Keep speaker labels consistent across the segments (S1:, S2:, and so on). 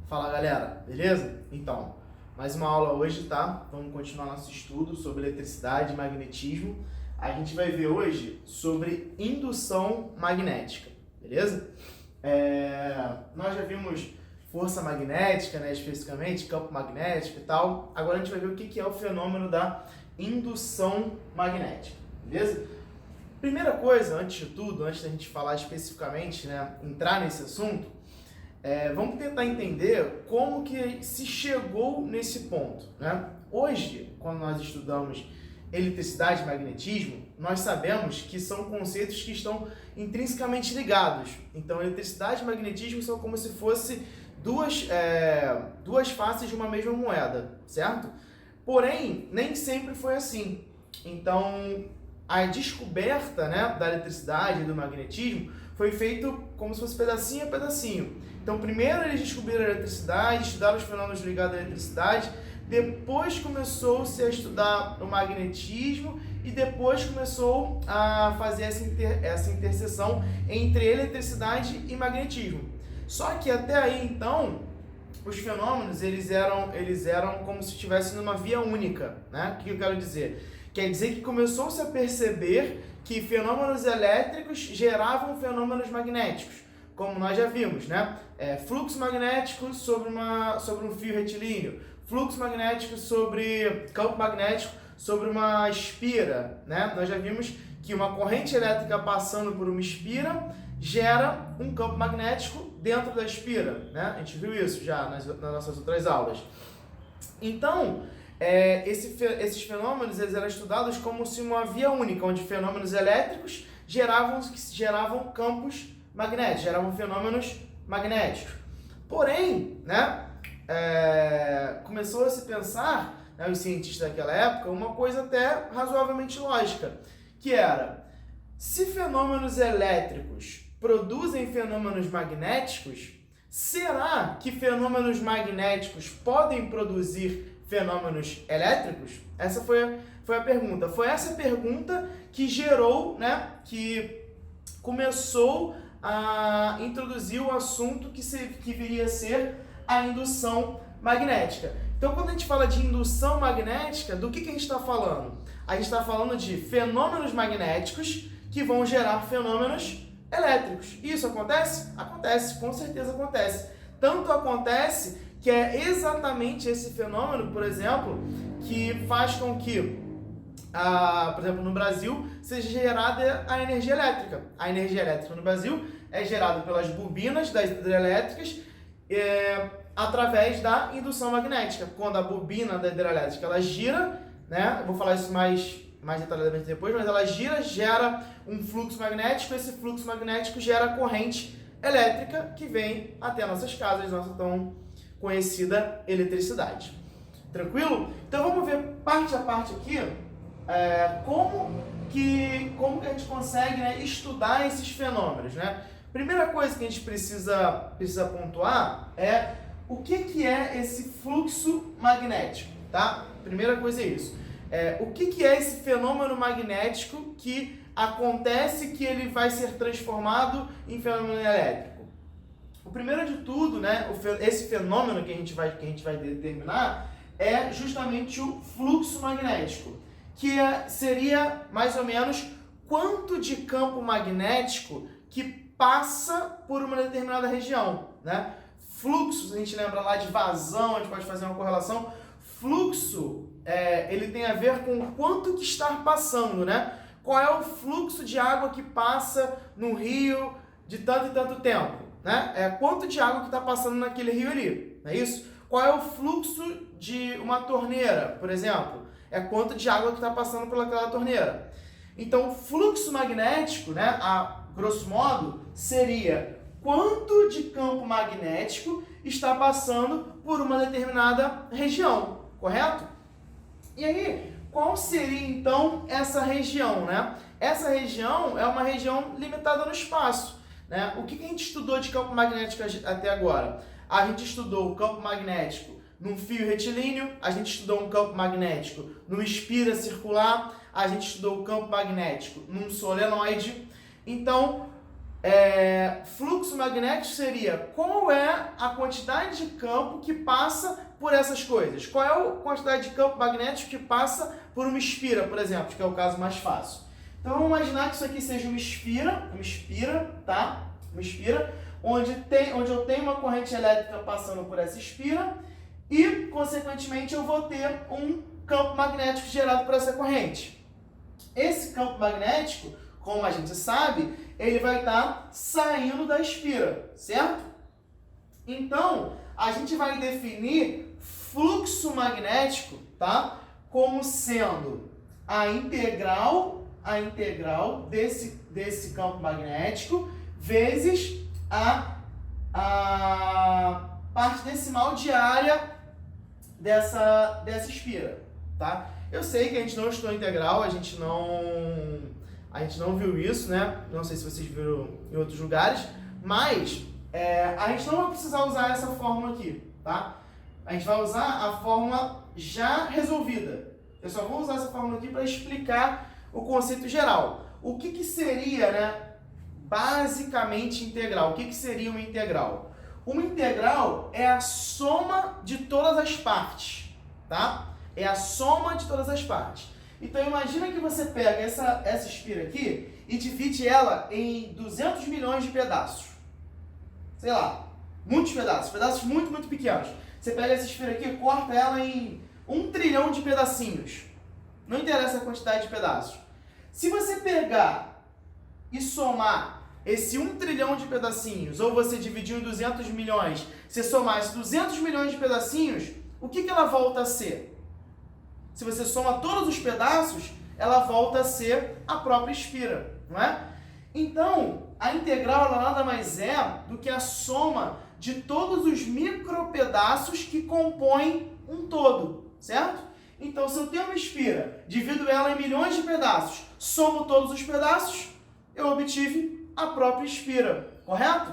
S1: Fala galera, beleza? Então, mais uma aula hoje, tá? Vamos continuar nosso estudo sobre eletricidade e magnetismo. A gente vai ver hoje sobre indução magnética, beleza? Nós já vimos força magnética, né, especificamente, campo magnético e tal. Agora a gente vai ver o que é o fenômeno da indução magnética, beleza? Primeira coisa, antes de tudo, antes da gente falar especificamente, né, entrar nesse assunto, vamos tentar entender como que se chegou nesse ponto, né? Hoje, quando nós estudamos eletricidade e magnetismo, nós sabemos que são conceitos que estão intrinsecamente ligados. Então, eletricidade e magnetismo são como se fossem duas faces de uma mesma moeda, certo? Porém, nem sempre foi assim. Então, a descoberta, né, da eletricidade e do magnetismo foi feito como se fosse pedacinho a pedacinho. Então, primeiro eles descobriram a eletricidade, estudaram os fenômenos ligados à eletricidade, depois começou-se a estudar o magnetismo e depois começou a fazer essa interseção entre eletricidade e magnetismo. Só que até aí, então, os fenômenos eles eram como se estivessem numa via única, né? O que eu quero dizer? Quer dizer que começou-se a perceber que fenômenos elétricos geravam fenômenos magnéticos, como nós já vimos, né? Fluxo magnético sobre um fio retilíneo, fluxo magnético sobre campo magnético sobre uma espira, né? Nós já vimos que uma corrente elétrica passando por uma espira gera um campo magnético dentro da espira, né? A gente viu isso já nas nossas outras aulas. Então, esses fenômenos eles eram estudados como se uma via única, onde fenômenos elétricos geravam campos magnéticos, geravam fenômenos magnéticos. Porém, né, começou a se pensar, né, os cientistas daquela época, uma coisa até razoavelmente lógica, que era, se fenômenos elétricos produzem fenômenos magnéticos, será que fenômenos magnéticos podem produzir fenômenos elétricos? Essa foi a pergunta. Foi essa pergunta que gerou, né, que começou a introduzir o assunto que viria a ser a indução magnética. Então, quando a gente fala de indução magnética, do que a gente está falando? A gente está falando de fenômenos magnéticos que vão gerar fenômenos elétricos. Isso acontece? Acontece, com certeza acontece. Tanto acontece que é exatamente esse fenômeno, por exemplo, que faz com que, por exemplo, no Brasil, seja gerada a energia elétrica. A energia elétrica no Brasil é gerada pelas bobinas das hidrelétricas através da indução magnética. Quando a bobina da hidrelétrica ela gira, né? Eu vou falar isso mais detalhadamente depois, mas ela gira, gera um fluxo magnético, esse fluxo magnético gera corrente elétrica que vem até nossas casas, nossa tão conhecida eletricidade. Tranquilo? Então vamos ver parte a parte aqui como que a gente consegue, né, estudar esses fenômenos, né? Primeira coisa que a gente precisa pontuar é o que é esse fluxo magnético, tá? Primeira coisa é isso. O que é esse fenômeno magnético que acontece que ele vai ser transformado em fenômeno elétrico? O primeiro de tudo, né, esse fenômeno que a gente vai determinar é justamente o fluxo magnético, que seria mais ou menos quanto de campo magnético que passa por uma determinada região, né? Fluxo, a gente lembra lá de vazão, a gente pode fazer uma correlação. Fluxo, ele tem a ver com quanto que está passando, né? Qual é o fluxo de água que passa no rio de tanto e tanto tempo, né? Quanto de água que está passando naquele rio ali, não é isso? Qual é o fluxo de uma torneira, por exemplo? Quanto de água que está passando pelaquela torneira. Então, fluxo magnético, né, a grosso modo, seria quanto de campo magnético está passando por uma determinada região, correto? E aí, qual seria então essa região, né? Essa região é uma região limitada no espaço, né? O que a gente estudou de campo magnético até agora? A gente estudou o campo magnético num fio retilíneo, a gente estudou um campo magnético numa espira circular, a gente estudou o campo magnético num solenoide. Então, fluxo fluxo magnético seria qual é a quantidade de campo que passa por essas coisas. Qual é a quantidade de campo magnético que passa por uma esfera, por exemplo, que é o caso mais fácil. Então vamos imaginar que isso aqui seja uma esfera, tá? Uma esfera onde eu tenho uma corrente elétrica passando por essa esfera e, consequentemente, eu vou ter um campo magnético gerado por essa corrente. Esse campo magnético, como a gente sabe, ele vai estar saindo da esfera, certo? Então, a gente vai definir fluxo magnético, tá? Como sendo a integral desse campo magnético vezes a parte decimal diária dessa esfera, tá? Eu sei que a gente não estudou integral, a gente não viu isso, né? Não sei se vocês viram em outros lugares, mas a gente não vai precisar usar essa fórmula aqui, tá? A gente vai usar a fórmula já resolvida. Eu só vou usar essa fórmula aqui para explicar o conceito geral. O que seria, né, basicamente integral? O que seria uma integral? Uma integral é a soma de todas as partes, tá? É a soma de todas as partes. Então imagina que você pega essa esfera aqui e divide ela em 200 milhões de pedaços. Sei lá, muitos pedaços muito, muito pequenos. Você pega essa esfera aqui e corta ela em 1 trilhão de pedacinhos. Não interessa a quantidade de pedaços. Se você pegar e somar esse 1 trilhão de pedacinhos, ou você dividiu em 200 milhões, você somar esses 200 milhões de pedacinhos, o que ela volta a ser? Se você soma todos os pedaços, ela volta a ser a própria esfera, não é? Então, a integral ela nada mais é do que a soma de todos os micropedaços que compõem um todo, certo? Então, se eu tenho uma esfera, divido ela em milhões de pedaços, somo todos os pedaços, eu obtive a própria esfera, correto?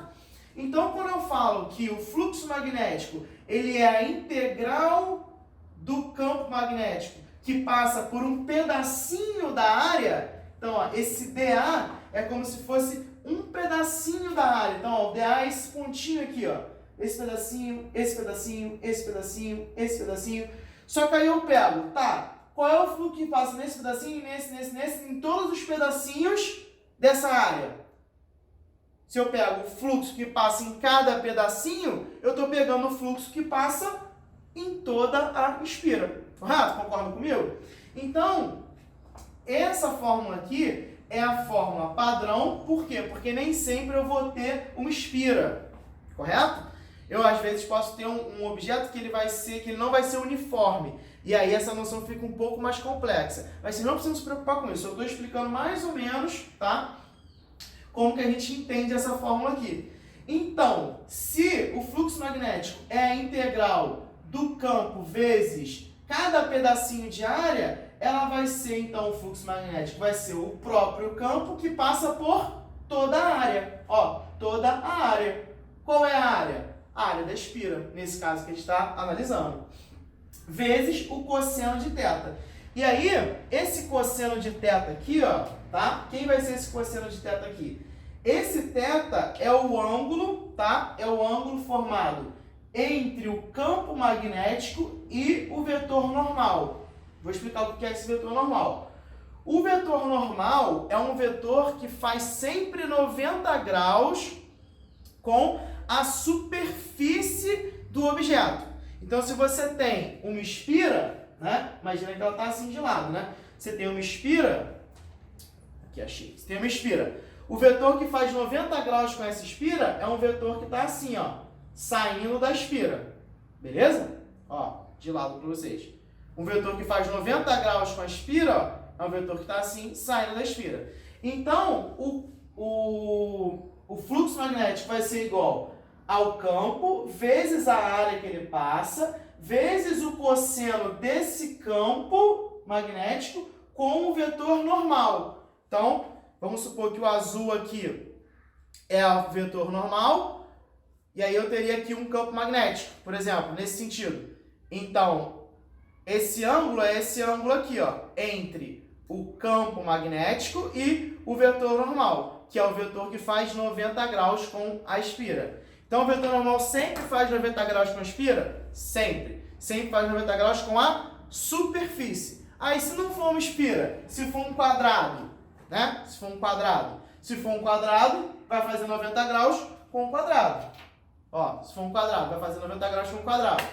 S1: Então, quando eu falo que o fluxo magnético ele é a integral do campo magnético que passa por um pedacinho da área, então ó, esse DA é como se fosse um pedacinho da área. Então ó, o DA é esse pontinho aqui, ó, esse pedacinho, esse pedacinho, esse pedacinho, esse pedacinho. Só que aí eu pego, tá, qual é o fluxo que passa nesse pedacinho, nesse, em todos os pedacinhos dessa área? Se eu pego o fluxo que passa em cada pedacinho, eu estou pegando o fluxo que passa em toda a esfera. Correto? Concordam comigo? Então, essa fórmula aqui é a fórmula padrão. Por quê? Porque nem sempre eu vou ter uma esfera. Correto? Eu, às vezes, posso ter um objeto que ele não vai ser uniforme. E aí essa noção fica um pouco mais complexa. Mas vocês não precisam se preocupar com isso. Eu estou explicando mais ou menos, tá? Como que a gente entende essa fórmula aqui. Então, se o fluxo magnético é a integral do campo vezes cada pedacinho de área, ela vai ser, então, o fluxo magnético vai ser o próprio campo que passa por toda a área. Ó, toda a área. Qual é a área? A área da esfera, nesse caso que a gente está analisando. Vezes o cosseno de θ. E aí, esse cosseno de θ aqui, ó, tá? Quem vai ser esse cosseno de θ aqui? Esse θ é o ângulo, tá? É o ângulo formado entre o campo magnético e o vetor normal. Vou explicar o que é esse vetor normal. O vetor normal é um vetor que faz sempre 90 graus com a superfície do objeto. Então, se você tem uma esfera, né? Imagina que ela está assim de lado, né? Você tem uma esfera, aqui achei, você tem uma esfera. O vetor que faz 90 graus com essa esfera é um vetor que está assim, ó, saindo da esfera. Beleza? Ó, de lado para vocês. Um vetor que faz 90 graus com a esfera, ó, é um vetor que está assim, saindo da esfera. Então, o fluxo magnético vai ser igual ao campo vezes a área que ele passa, vezes o cosseno desse campo magnético com o vetor normal. Então, vamos supor que o azul aqui é o vetor normal, e aí eu teria aqui um campo magnético, por exemplo, nesse sentido. Então, esse ângulo é esse ângulo aqui, ó, entre o campo magnético e o vetor normal, que é o vetor que faz 90 graus com a espira. Então, o vetor normal sempre faz 90 graus com a espira? Sempre. Sempre faz 90 graus com a superfície. Aí, se não for uma espira, se for um quadrado, né? Se for um quadrado. Se for um quadrado, vai fazer 90 graus com um quadrado. Ó, se for um quadrado, vai fazer 90 graus com um quadrado.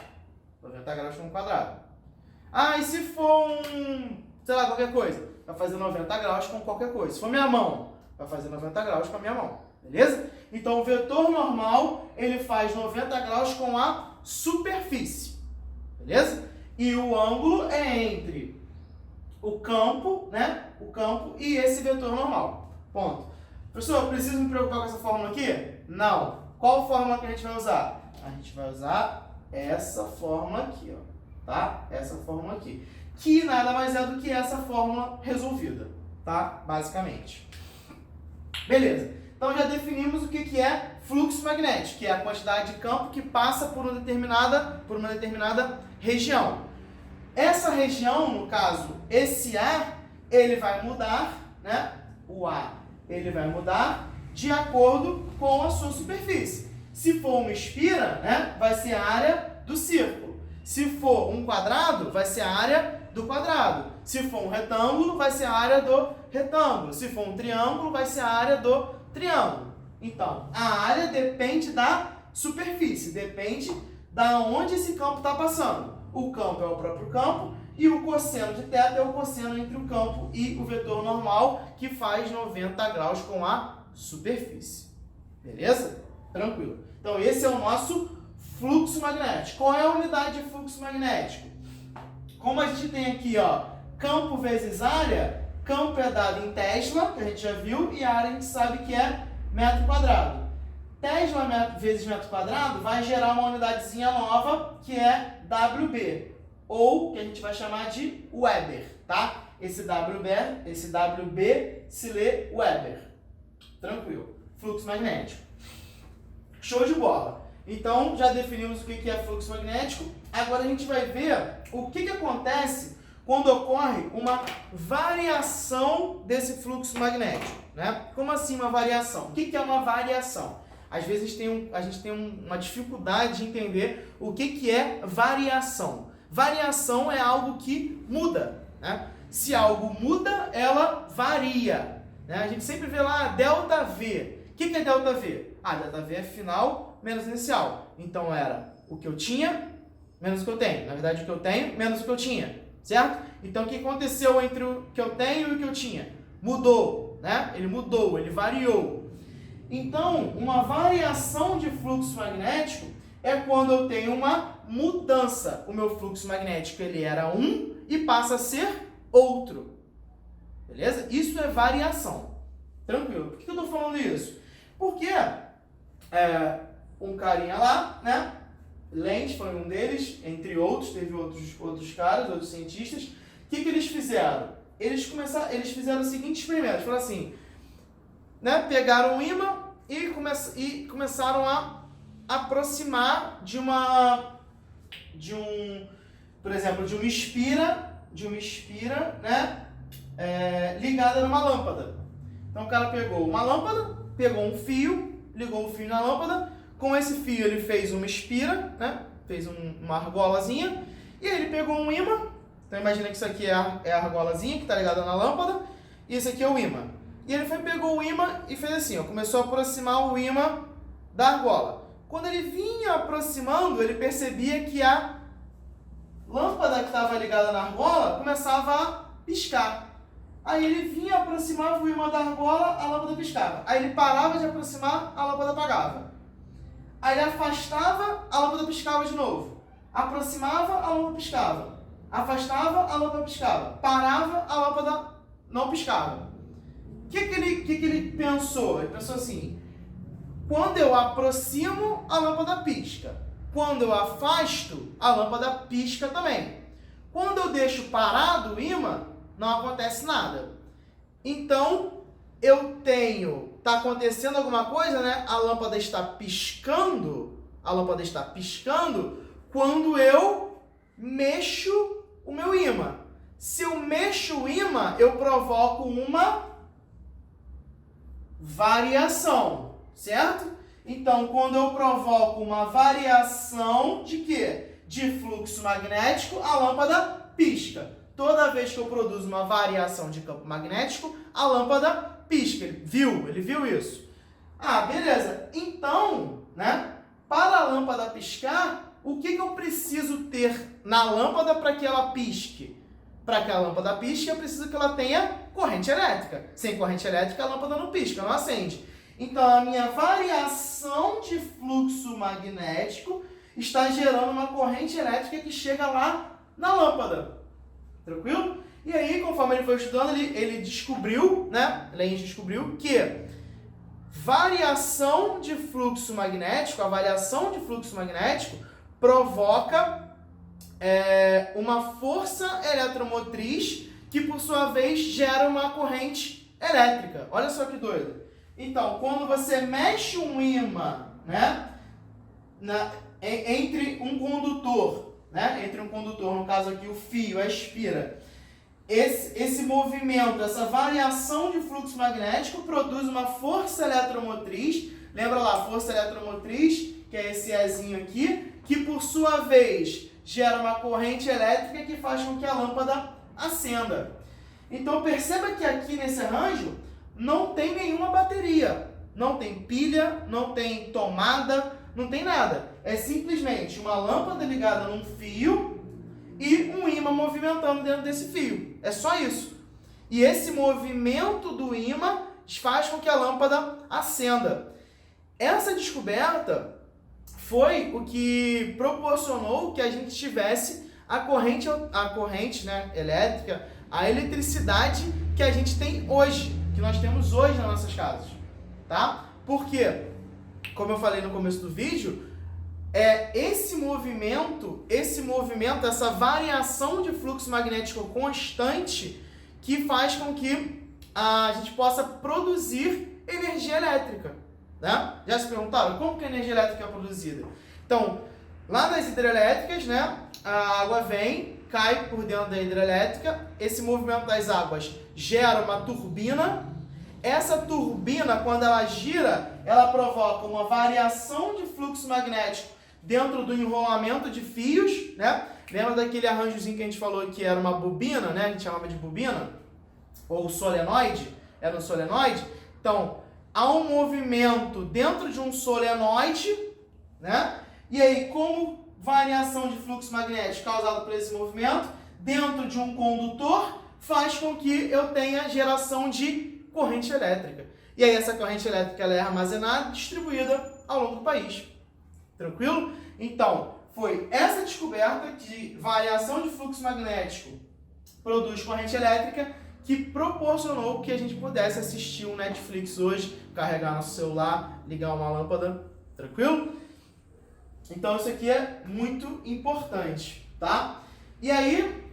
S1: 90 graus com um quadrado. Ah, e se for um, sei lá, qualquer coisa, vai fazer 90 graus com qualquer coisa. Se for minha mão, vai fazer 90 graus com a minha mão. Beleza? Então, o vetor normal, ele faz 90 graus com a superfície. Beleza? E o ângulo é entre o campo, né? O campo e esse vetor normal. Ponto. Professor, eu preciso me preocupar com essa fórmula aqui? Não. Qual fórmula que a gente vai usar? A gente vai usar essa fórmula aqui, ó. Tá? Essa fórmula aqui. Que nada mais é do que essa fórmula resolvida. Tá? Basicamente. Beleza. Então, já definimos o que é fluxo magnético, que é a quantidade de campo que passa por uma determinada região. Essa região, no caso, esse A, ele vai mudar, né? O A, ele vai mudar de acordo com a sua superfície. Se for uma espira, né? Vai ser a área do círculo. Se for um quadrado, vai ser a área do quadrado. Se for um retângulo, vai ser a área do retângulo. Se for um triângulo, vai ser a área do triângulo. Então, a área depende da superfície, depende da onde esse campo está passando. O campo é o próprio campo e o cosseno de θ é o cosseno entre o campo e o vetor normal, que faz 90 graus com a superfície. Beleza? Tranquilo. Então, esse é o nosso fluxo magnético. Qual é a unidade de fluxo magnético? Como a gente tem aqui, ó, campo vezes área, campo é dado em Tesla, que a gente já viu, e a área a gente sabe que é metro quadrado. Tesla vezes metro quadrado vai gerar uma unidadezinha nova, que é WB, ou que a gente vai chamar de Weber, tá? Esse WB se lê Weber. Tranquilo. Fluxo magnético. Show de bola. Então, já definimos o que é fluxo magnético. Agora a gente vai ver o que acontece quando ocorre uma variação desse fluxo magnético, né? Como assim uma variação? O que é uma variação? Às vezes a gente tem uma dificuldade de entender o que é variação. Variação é algo que muda, né? Se algo muda, ela varia, né? A gente sempre vê lá ΔV. O que é ΔV? ΔV é final menos inicial. Então era o que eu tinha menos o que eu tenho. Na verdade, o que eu tenho menos o que eu tinha. Certo? Então, o que aconteceu entre o que eu tenho e o que eu tinha? Mudou, né? Ele mudou, ele variou. Então, uma variação de fluxo magnético é quando eu tenho uma mudança. O meu fluxo magnético, ele era um e passa a ser outro. Beleza? Isso é variação. Tranquilo. Por que eu estou falando isso? Porque um carinha lá, né? Lenz foi um deles, entre outros, teve outros caras, outros cientistas. O que eles fizeram? Eles fizeram o seguinte experimento, falaram assim, né? Pegaram um ímã e começaram a aproximar por exemplo, de uma espira, né? Ligada numa lâmpada. Então o cara pegou uma lâmpada, pegou um fio, ligou o fio na lâmpada. Com esse fio ele fez uma espira, né? Fez uma argolazinha, e aí ele pegou um ímã. Então imagina que isso aqui é a argolazinha que está ligada na lâmpada, e esse aqui é o ímã. E ele pegou o ímã e fez assim, ó, começou a aproximar o ímã da argola. Quando ele vinha aproximando, ele percebia que a lâmpada que estava ligada na argola começava a piscar. Aí ele vinha, aproximava o ímã da argola, a lâmpada piscava. Aí ele parava de aproximar, a lâmpada apagava. Aí ele afastava, a lâmpada piscava de novo. Aproximava, a lâmpada piscava. Afastava, a lâmpada piscava. Parava, a lâmpada não piscava. O que ele pensou? Ele pensou assim, quando eu aproximo, a lâmpada pisca. Quando eu afasto, a lâmpada pisca também. Quando eu deixo parado o ímã, não acontece nada. Então, está acontecendo alguma coisa, né? A lâmpada está piscando quando eu mexo o meu ímã. Se eu mexo o ímã, eu provoco uma variação, certo? Então, quando eu provoco uma variação de quê? De fluxo magnético, a lâmpada pisca. Toda vez que eu produzo uma variação de campo magnético, a lâmpada pisca. Ele viu isso? Ah, beleza. Então, né, para a lâmpada piscar, o que eu preciso ter na lâmpada para que ela pisque? Para que a lâmpada pisque, eu preciso que ela tenha corrente elétrica. Sem corrente elétrica, a lâmpada não pisca, não acende. Então, a minha variação de fluxo magnético está gerando uma corrente elétrica que chega lá na lâmpada. Tranquilo? E aí, conforme ele foi estudando, ele descobriu, né? Lenz descobriu que variação de fluxo magnético, a variação de fluxo magnético provoca uma força eletromotriz que, por sua vez, gera uma corrente elétrica. Olha só que doido. Então, quando você mexe um ímã, né, entre um condutor, né, entre um condutor, no caso aqui o fio, a espira, esse movimento, essa variação de fluxo magnético produz uma força eletromotriz. Lembra lá, força eletromotriz, que é esse Ezinho aqui, que por sua vez gera uma corrente elétrica que faz com que a lâmpada acenda. Então perceba que aqui nesse arranjo não tem nenhuma bateria, não tem pilha, não tem tomada, não tem nada. É simplesmente uma lâmpada ligada num fio e um ímã movimentando dentro desse fio. É só isso. E esse movimento do ímã faz com que a lâmpada acenda. Essa descoberta foi o que proporcionou que a gente tivesse a corrente, né, elétrica, a eletricidade que a gente tem hoje, que nós temos hoje nas nossas casas, tá? Porque, como eu falei no começo do vídeo, esse movimento, essa variação de fluxo magnético constante que faz com que a gente possa produzir energia elétrica, né? Já se perguntaram como que a energia elétrica é produzida? Então, lá nas hidrelétricas, né, a água vem, cai por dentro da hidrelétrica, esse movimento das águas gera uma turbina. Essa turbina, quando ela gira, ela provoca uma variação de fluxo magnético dentro do enrolamento de fios, né? Lembra daquele arranjozinho que a gente falou que era uma bobina, né? A gente chamava de bobina? Ou solenoide? Era um solenoide? Então, há um movimento dentro de um solenoide, né? E aí, como variação de fluxo magnético causada por esse movimento, dentro de um condutor, faz com que eu tenha geração de corrente elétrica. E aí essa corrente elétrica ela é armazenada e distribuída ao longo do país. Tranquilo? Então, foi essa descoberta de variação de fluxo magnético produz corrente elétrica que proporcionou que a gente pudesse assistir um Netflix hoje, carregar nosso celular, ligar uma lâmpada. Tranquilo? Então isso aqui é muito importante, tá? E aí,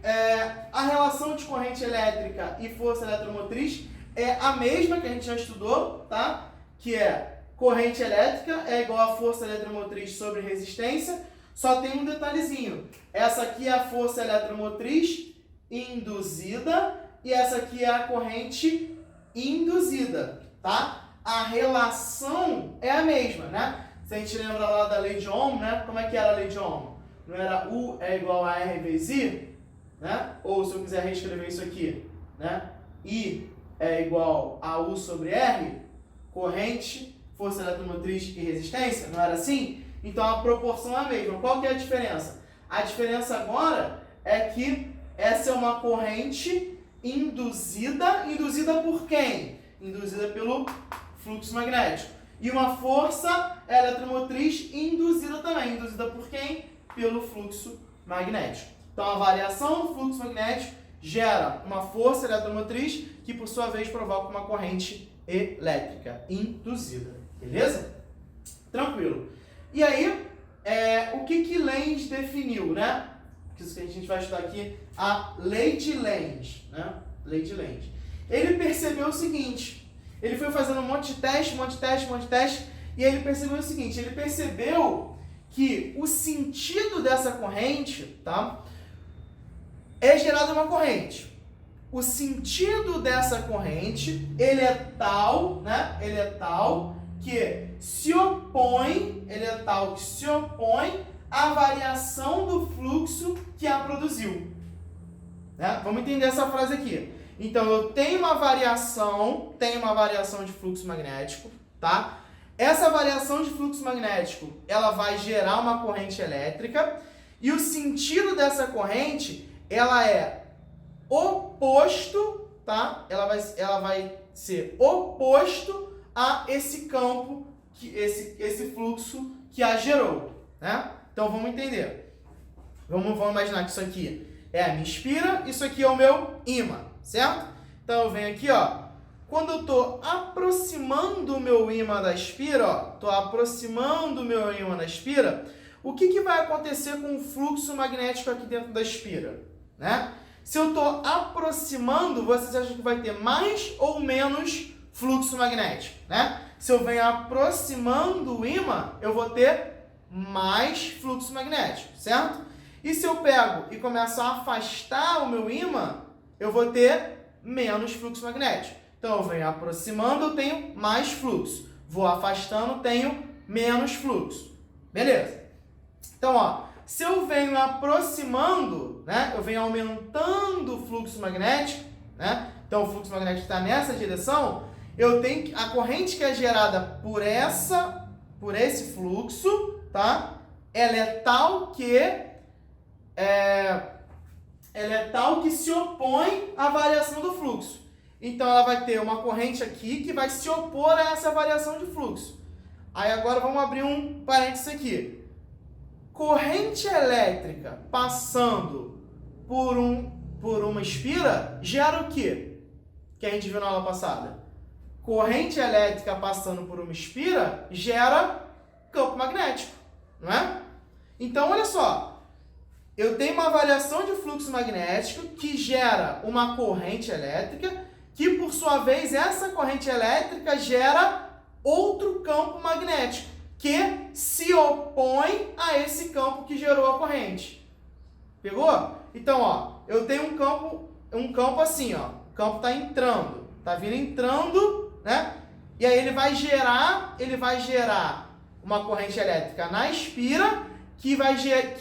S1: a relação de corrente elétrica e força eletromotriz é a mesma que a gente já estudou, tá? Que é corrente elétrica é igual a força eletromotriz sobre resistência, só tem um detalhezinho. Essa aqui é a força eletromotriz induzida e essa aqui é a corrente induzida, tá? A relação é a mesma, né? Se a gente lembra lá da lei de Ohm, né? Como é que era a lei de Ohm? Não era U é igual a R vezes I? Né? Ou se eu quiser reescrever isso aqui, né? I é igual a U sobre R, corrente, força eletromotriz e resistência, não era assim? Então a proporção é a mesma. Qual que é a diferença? A diferença agora é que essa é uma corrente induzida. Induzida por quem? Induzida pelo fluxo magnético. E uma força eletromotriz induzida também. Induzida por quem? Pelo fluxo magnético. Então a variação do fluxo magnético gera uma força eletromotriz que por sua vez provoca uma corrente elétrica induzida. Beleza? Tranquilo. E aí, o que Lenz definiu, né? Isso que a gente vai estudar aqui, a lei de Lenz, né? Lei de Lenz. Ele percebeu o seguinte, ele foi fazendo um monte de teste, e ele percebeu o seguinte, ele percebeu que o sentido dessa corrente, tá? É gerada uma corrente. o sentido dessa corrente, ele é tal, né? Ele é tal que se opõe, à variação do fluxo que a produziu. Né? Vamos entender essa frase aqui. Então, eu tenho uma variação de fluxo magnético, tá? Essa variação de fluxo magnético, ela vai gerar uma corrente elétrica e o sentido dessa corrente, ela é oposto, tá? Ela vai ser oposto a esse campo, esse fluxo que a gerou, né? Então, vamos entender. Vamos imaginar que isso aqui é a minha espira, isso aqui é o meu ímã, certo? Então, eu venho aqui, ó. Quando eu estou aproximando o meu ímã da espira, o que vai acontecer com o fluxo magnético aqui dentro da espira? Né? Se eu estou aproximando, vocês acham que vai ter mais ou menos fluxo magnético? Né? Se eu venho aproximando o ímã, eu vou ter mais fluxo magnético, certo? E se eu pego e começo a afastar o meu ímã, eu vou ter menos fluxo magnético. Então, eu venho aproximando, eu tenho mais fluxo. Vou afastando, tenho menos fluxo. Beleza? Então, ó, se eu venho aproximando, né, eu venho aumentando o fluxo magnético, né? Então, o fluxo magnético está nessa direção, eu tenho a corrente que é gerada por esse fluxo, tá? Ela é tal que se opõe à variação do fluxo. Então, ela vai ter uma corrente aqui que vai se opor a essa variação de fluxo. Aí, agora, vamos abrir um parênteses aqui. Corrente elétrica passando por uma espira gera o quê? Que a gente viu na aula passada. Corrente elétrica passando por uma espira gera campo magnético, não é? Então, olha só. Eu tenho uma variação de fluxo magnético que gera uma corrente elétrica que, por sua vez, essa corrente elétrica gera outro campo magnético que se opõe a esse campo que gerou a corrente. Pegou? Então, ó, eu tenho um campo assim, ó. O campo está entrando, está vindo entrando, né? E aí ele vai gerar uma corrente elétrica na espira que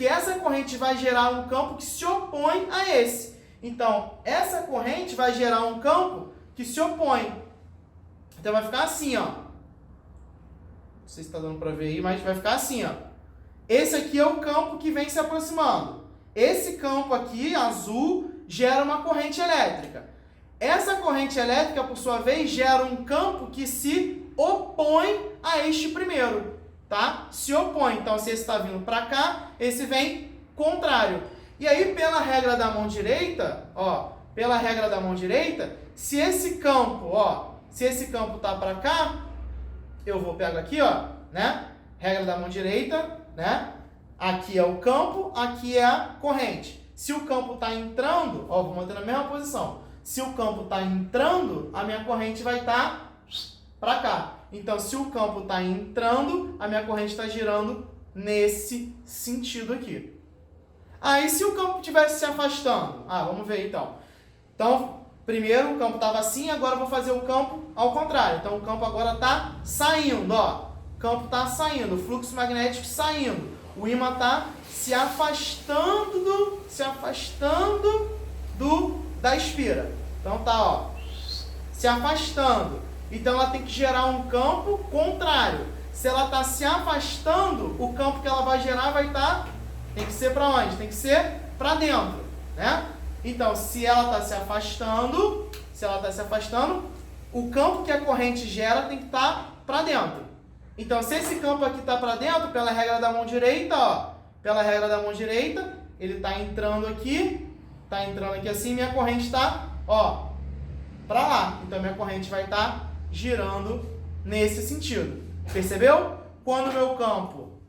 S1: essa corrente vai gerar um campo que se opõe a esse. Então, essa corrente vai gerar um campo que se opõe. Então, vai ficar assim, ó. Não sei se está dando para ver aí, mas vai ficar assim, ó. Esse aqui é o campo que vem se aproximando. Esse campo aqui, azul, gera uma corrente elétrica. Essa corrente elétrica, por sua vez, gera um campo que se opõe a este primeiro, tá? Se opõe. Então, se esse está vindo para cá, esse vem contrário. E aí, pela regra da mão direita, ó, se esse campo tá para cá, eu vou pegar aqui, ó, né? Regra da mão direita, né? Aqui é o campo, aqui é a corrente. Se o campo está entrando, ó, vou manter na mesma posição. Se o campo está entrando, a minha corrente vai estar para cá. Então, se o campo está entrando, a minha corrente está girando nesse sentido aqui. Aí, se o campo estivesse se afastando, vamos ver então. Então, primeiro o campo estava assim, agora eu vou fazer o campo ao contrário. Então, o campo agora está saindo, ó. O campo está saindo, o fluxo magnético saindo. O ímã está se afastando da espira. Então, tá, ó, se afastando. Então, ela tem que gerar um campo contrário. Se ela está se afastando, o campo que ela vai gerar tem que ser para onde? Tem que ser para dentro, né? Então, se ela está se afastando, o campo que a corrente gera tem que estar para dentro. Então, se esse campo aqui está para dentro, pela regra da mão direita, ó, ele está entrando aqui assim, minha corrente está, ó, para lá. Então, minha corrente vai estar girando nesse sentido. Percebeu? Quando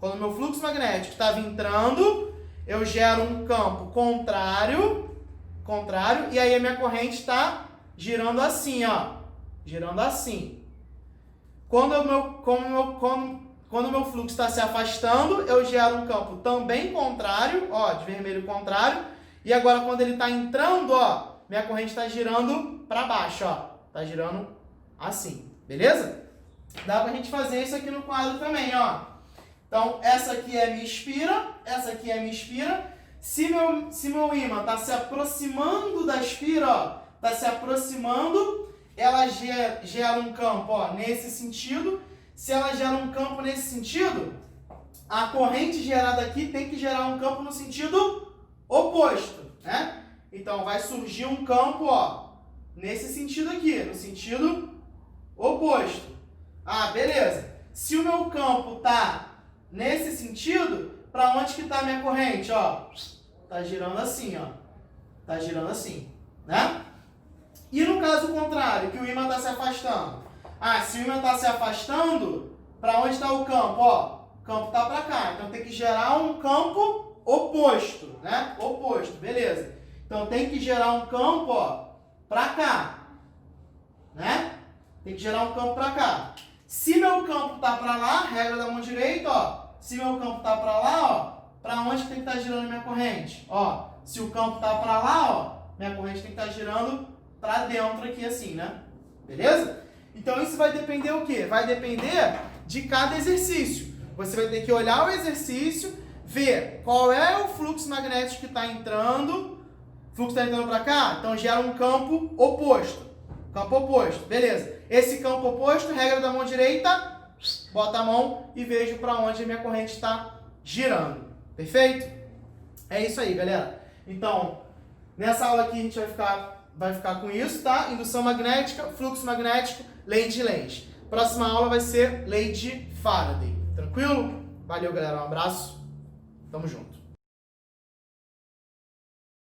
S1: o meu fluxo magnético estava entrando, eu gero um campo contrário, e aí a minha corrente está girando assim, ó, Quando o meu fluxo está se afastando, eu gero um campo também contrário, ó, de vermelho contrário. E agora, quando ele está entrando, ó, minha corrente está girando para baixo, ó. Tá girando assim, beleza? Dá pra gente fazer isso aqui no quadro também, ó. Então, essa aqui é minha espira, essa aqui é minha espira. Se meu ímã está se aproximando da espira, ó, está se aproximando, ela gera um campo, ó, nesse sentido. Se ela gera um campo nesse sentido, a corrente gerada aqui tem que gerar um campo no sentido oposto, né? Então, vai surgir um campo, ó, nesse sentido aqui, no sentido oposto. Ah, beleza. Se o meu campo tá nesse sentido, para onde que tá a minha corrente, ó? Tá girando assim, ó. Tá girando assim, né? E no caso contrário, que o ímã tá se afastando? Ah, se o ímã tá se afastando, para onde está o campo, ó? O campo tá para cá. Então tem que gerar um campo oposto, né? Oposto, beleza. Então tem que gerar um campo, ó, para cá, né? Tem que gerar um campo para cá. Se meu campo tá para lá, regra da mão direita, ó. Se meu campo tá para lá, ó, para onde tem que estar girando minha corrente? Ó, se o campo tá para lá, ó, minha corrente tem que estar girando para dentro aqui assim, né? Beleza? Então isso vai depender o quê? Vai depender de cada exercício. Você vai ter que olhar o exercício, ver qual é o fluxo magnético que está entrando. O fluxo está entrando para cá, então gera um campo oposto. Campo oposto, beleza. Esse campo oposto, regra da mão direita, bota a mão e vejo para onde a minha corrente está girando. Perfeito? É isso aí, galera. Então, nessa aula aqui a gente vai ficar com isso, tá? Indução magnética, fluxo magnético, lei de Lenz. Próxima aula vai ser lei de Faraday. Tranquilo? Valeu, galera. Um abraço. Tamo junto.